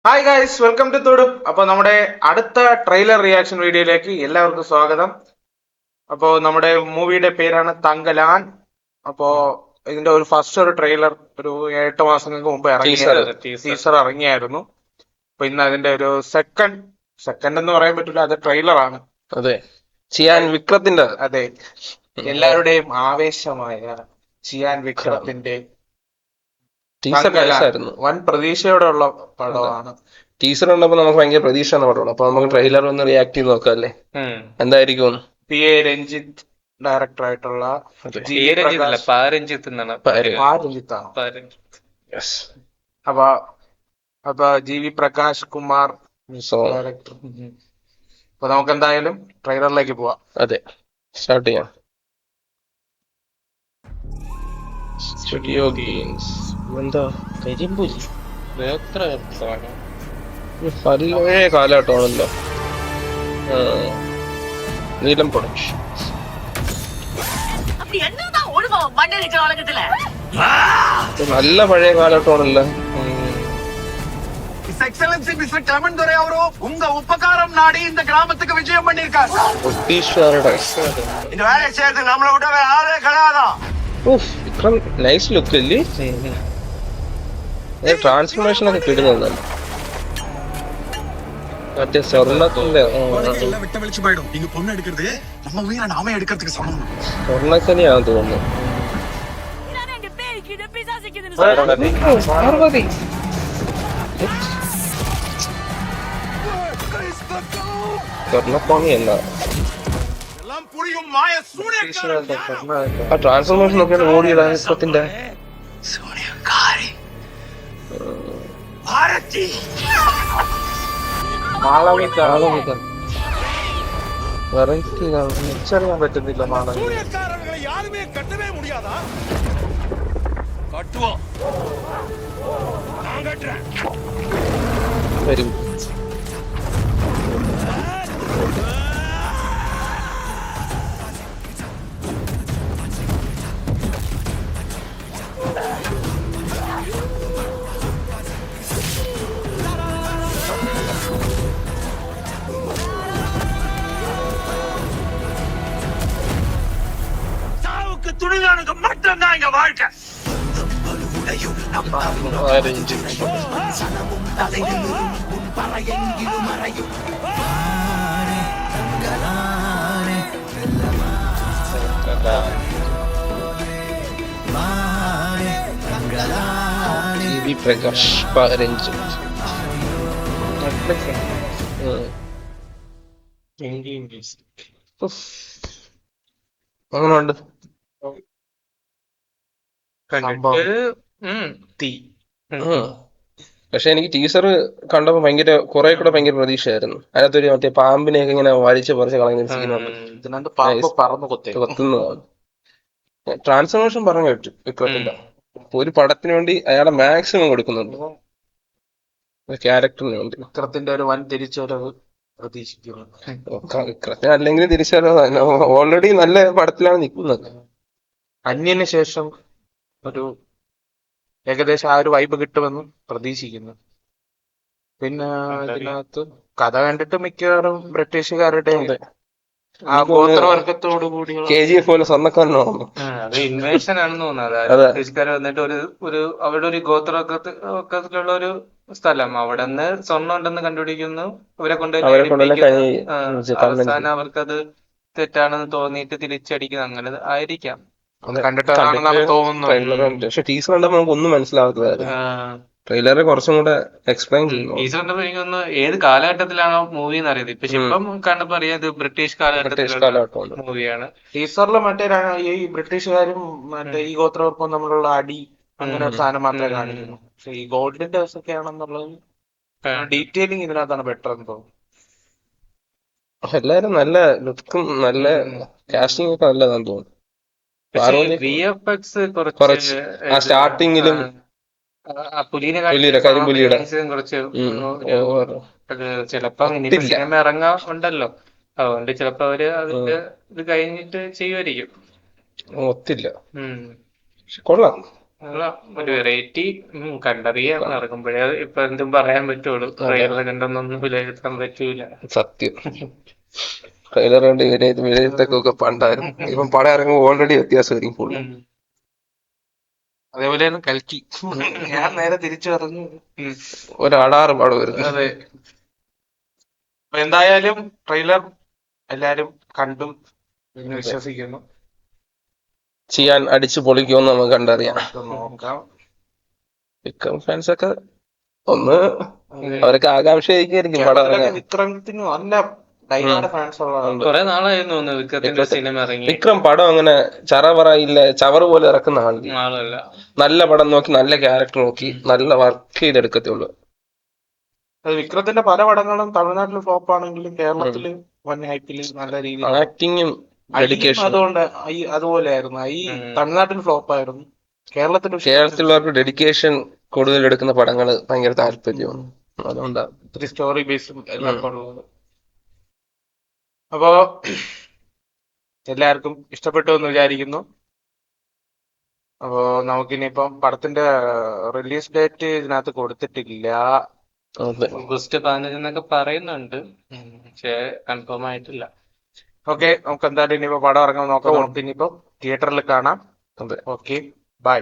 Hi guys, welcome to തൊടും. അപ്പൊ നമ്മുടെ അടുത്ത ട്രെയിലർ റിയാക്ഷൻ വീഡിയോയിലേക്ക് എല്ലാവർക്കും സ്വാഗതം. അപ്പോ നമ്മുടെ മൂവിയുടെ പേരാണ് തങ്കലാൻ. അപ്പോ ഇതിന്റെ ഒരു ട്രെയിലർ ഒരു 8 മാസങ്ങൾക്ക് മുമ്പ് ടീസർ ഇറങ്ങിയായിരുന്നു. അപ്പൊ ഇന്ന് അതിന്റെ ഒരു സെക്കൻഡ് എന്ന് പറയാൻ പറ്റില്ല, അത് ട്രെയിലർ ആണ്. അതെ, ചിയാൻ വിക്രത്തിന്റെ. അതെ, എല്ലാവരുടെയും ആവേശമായ ചിയാൻ വിക്രത്തിന്റെ ടീസർ നൈസായിരുന്നു. വൻ പ്രതീക്ഷയോടെ ഉള്ള പടമാണ്. ടീസർ കണ്ടപ്പോ നമുക്ക് ഭയങ്കര പ്രതീക്ഷയാണ് പടമാണ്. അപ്പൊ നമുക്ക് ട്രെയിലർ ഒന്ന് റിയാക്ട് ചെയ്ത് നോക്കാം അല്ലേ, എന്തായിരിക്കും. പി എ രഞ്ജിത്ത് ഡയറക്ടർ ആയിട്ടുള്ള അപ്പൊ അപ്പൊ G V Prakash Kumar director. അപ്പൊ നമുക്ക് എന്തായാലും ട്രെയിലറിലേക്ക് പോവാം. അതെ, സ്റ്റാർട്ട് ചെയ്യാം. സ്റ്റുഡിയോ ഗെയിംസ് എന്താ കരിമ്പുലി പഴയ കാലഘട്ടമാണല്ലോ. നീലം പ്രൊഡക്ഷൻ നല്ല പഴയ കാലഘട്ടമാണല്ലോ. எக்ஸலன்சி மிஸ்டர் கிளமன் துரை அவரோ உங்க உபகாரம் நாடி இந்த கிராமத்துக்கு விஜயம் பண்ணிருக்காரு. இந்த வேலையை செய்யறது நம்மளை விட வேற ஆளே கிடையாதான். നൈസ് ലുക്ക് അല്ലേ, ട്രാൻസ്ഫോർമേഷൻ ഒക്കെ കിട്ടുന്നതല്ല. മറ്റേ സ്വർണ്ണത്തിന്റെ விட்டு வெளிச்சு போயிடும். நீங்க பொண்ணு எடுக்கிறது நம்ம உயிரை நாம எடுக்கிறதுக்கு சமம். സ്വർണ്ണക്കനിയാണെന്ന് തോന്നുന്നു. സ്വർണ്ണക്കോണിയല്ല, ആ ട്രാൻസ്ഫോർമേഷൻ ഒക്കെ ഓടിയതാണ് ഇപ്പത്തിന്റെ. തിരിച്ചറിയാൻ പറ്റുന്നില്ല. വരും துணிதானுக்கு மட்டும்தான் இங்க வாழ்க்கை. പ്രകാശ് പതിനഞ്ച് അങ്ങനെയുണ്ട്. പക്ഷെ എനിക്ക് ടീച്ചർ കണ്ടപ്പോ കുറെ കൂടെ ഭയങ്കര പ്രതീക്ഷയായിരുന്നു. അതിനകത്തൊരു മറ്റേ പാമ്പിനെയൊക്കെ ഇങ്ങനെ വലിച്ചു പറിച്ച് കളയുന്ന സീനുണ്ട്. കൊത്തുന്നതാണ്. ട്രാൻസ്ഫോർമേഷൻ പറഞ്ഞു കേട്ടു വിക്രത്തിന്റെ. ഒരു പടത്തിന് വേണ്ടി അയാളെ മാക്സിമം കൊടുക്കുന്നുണ്ട് ക്യാരക്ടറിന് വേണ്ടി. വിക്രത്തിന്റെ ഒരു വൻ തിരിച്ചുവരവ് പ്രതീക്ഷിക്കുന്നു. വിക്രത്തിന് അല്ലെങ്കിൽ തിരിച്ചുവരവ്. ഓൾറെഡി നല്ല പടത്തിലാണ് നിൽക്കുന്നത്. അന്യന് ശേഷം ഒരു ഏകദേശം ആ ഒരു വൈബ് കിട്ടുമെന്ന് പ്രതീക്ഷിക്കുന്നു. പിന്നെ ഇതിനകത്ത് കഥ കണ്ടിട്ട് മിക്കവാറും ബ്രിട്ടീഷുകാരുടെ ആ ഗോത്രവർഗത്തോടു കൂടി KGF പോലെ സ്വർണ്ണക്കാരനാണ്. അത് ഇൻവേഷൻ ആണെന്ന് തോന്നുന്നത്. ബ്രിട്ടീഷുകാർ വന്നിട്ട് ഒരു അവിടെ ഒരു ഗോത്രവർഗത്തിലുള്ള ഒരു സ്ഥലം, അവിടെ നിന്ന് സ്വർണ്ണം ഉണ്ടെന്ന് കണ്ടുപിടിക്കുന്നു. അവരെ കൊണ്ട് അവസാനം അവർക്കത് തെറ്റാണെന്ന് തോന്നിയിട്ട് തിരിച്ചടിക്കുന്നു. അങ്ങനെ ആയിരിക്കാം തോന്നുന്നു. പക്ഷെ ടീച്ചർ കണ്ടപ്പോ നമുക്ക് ഒന്നും മനസ്സിലാവാത്തതായിരുന്നു. ട്രെയിലറെ കുറച്ചും കൂടെ എക്സ്പ്ലെയിൻ ചെയ്യുന്നു. ടീച്ചർ കണ്ടപ്പോ എനിക്കൊന്ന് ഏത് കാലഘട്ടത്തിലാണോ മൂവി എന്ന് അറിയത്. പക്ഷെ ഇപ്പം കണ്ടപ്പോ അറിയാം ഇത് ബ്രിട്ടീഷ് കാലഘട്ടത്തിലുള്ള മൂവിയാണ്. ടീച്ചറിൽ മറ്റേ ഈ ബ്രിട്ടീഷുകാരും മറ്റേ ഈ ഗോത്രവർക്കും തമ്മിലുള്ള അടി അങ്ങനെ ഒരു സാധനം മാത്രമേ കാണിക്കുന്നു. പക്ഷെ ഈ ഗോൾഡിന്റെ ഒക്കെ ആണെന്നുള്ളത് ഡീറ്റെയിലിംഗ് ഇതിനകത്താണ് ബെറ്റർ എന്ന് തോന്നുന്നു. എല്ലാരും നല്ല ലുക്കും നല്ല കാസ്റ്റിംഗ് ഒക്കെ നല്ലതാന്ന് തോന്നുന്നു. VFX കുറച്ച് സ്റ്റാർട്ടിങ്ങിലും കരിമ്പുലിയുടെ കുറച്ച് ചിലപ്പോ സിനിമ ഇറങ്ങാൻ ഉണ്ടല്ലോ, അതുകൊണ്ട് ചിലപ്പോ അവര് അതിന്റെ ഇത് കഴിഞ്ഞിട്ട് ചെയ്യുമായിരിക്കും. ഒത്തില്ല. കൊള്ളാം. ഒരു വെറൈറ്റി കണ്ടറിയാം ഇറങ്ങുമ്പോഴേ ഇപ്പൊ എന്തും പറയാൻ പറ്റുള്ളൂ. ട്രെയിലർ കണ്ടൊന്നും വിലയിരുത്താൻ പറ്റൂല. സത്യം. ട്രെയിലർ കണ്ട് വിലയിരുത്തൊക്കെ പണ്ടായിരുന്നു. ഇപ്പം പടം ഇറങ്ങുമ്പോൾ ഓൾറെഡി വ്യത്യാസമായിരിക്കും ഫുള്ള്. അതേപോലെയാണ് കൽക്കി. ഞാൻ നേരെ തിരിച്ചു പറഞ്ഞു. ഒരു അടാറ് പടം വരുന്നു. അതെ. അപ്പൊ എന്തായാലും ട്രെയിലർ എല്ലാരും കണ്ടു എന്ന് വിശ്വസിക്കുന്നു. ചെയ്യാൻ അടിച്ചു പൊളിക്കുമെന്ന് നമുക്ക് കണ്ടറിയാം. നോക്കാം. വിക്രം ഫാൻസ് ഒക്കെ ഒന്ന് അവരൊക്കെ ആകാംക്ഷയായിരിക്കും പടം ഇറങ്ങാൻ. വിക്രമത്തിന് നല്ല ഡൈഹാർഡ് ഫാൻസ് ഉള്ളതാണ്. കുറെ നാളായിരുന്നു തോന്നുന്നു വിക്രത്തിന്റെ സിനിമ ഇറങ്ങി. വിക്രം പടം അങ്ങനെ ചറപറയില്ല ചവറ് പോലെ ഇറക്കുന്ന ആളില്ല. ആളല്ല. നല്ല പടം നോക്കി നല്ല ക്യാരക്ടർ നോക്കി നല്ല വർക്ക് ചെയ്തെടുക്കത്തുള്ളൂ. അത് വിക്രത്തിന്റെ പല പടങ്ങളും തമിഴ്നാട്ടിൽ ഫ്ലോപ്പ് ആണെങ്കിലും കേരളത്തില് വൻ ഹൈപ്പില് നല്ല രീതിയിൽ ആക്ടിങ്ങും ഡെഡിക്കേഷൻ. അതുകൊണ്ട് അതുപോലെയായിരുന്നു. ഈ തമിഴ്നാട്ടിൽ ഫ്ലോപ്പ് ആയിരുന്നു. കേരളത്തിലുള്ളവർക്ക് ഡെഡിക്കേഷൻ കൂടുതൽ എടുക്കുന്ന പടങ്ങൾ ഭയങ്കര താല്പര്യമാണ്. അതുകൊണ്ടാ ഇത്തിരി സ്റ്റോറി ബേസും എല്ലാം ഉള്ളത്. അപ്പോ എല്ലാവർക്കും ഇഷ്ടപ്പെട്ടു എന്ന് വിചാരിക്കുന്നു. അപ്പോ നമുക്കിനിയിപ്പം പടത്തിന്റെ റിലീസ് ഡേറ്റ് ഇതിനകത്ത് കൊടുത്തിട്ടില്ല. ഓഗസ്റ്റ് 15 എന്നൊക്കെ പറയുന്നുണ്ട്, പക്ഷേ കൺഫേം ആയിട്ടില്ല. ഓക്കെ, നമുക്ക് എന്തായാലും ഇനിയിപ്പോ പടം ഇറങ്ങാൻ നോക്കാം. നമുക്ക് ഇനിയിപ്പോ തിയേറ്ററിൽ കാണാം. Okay, by.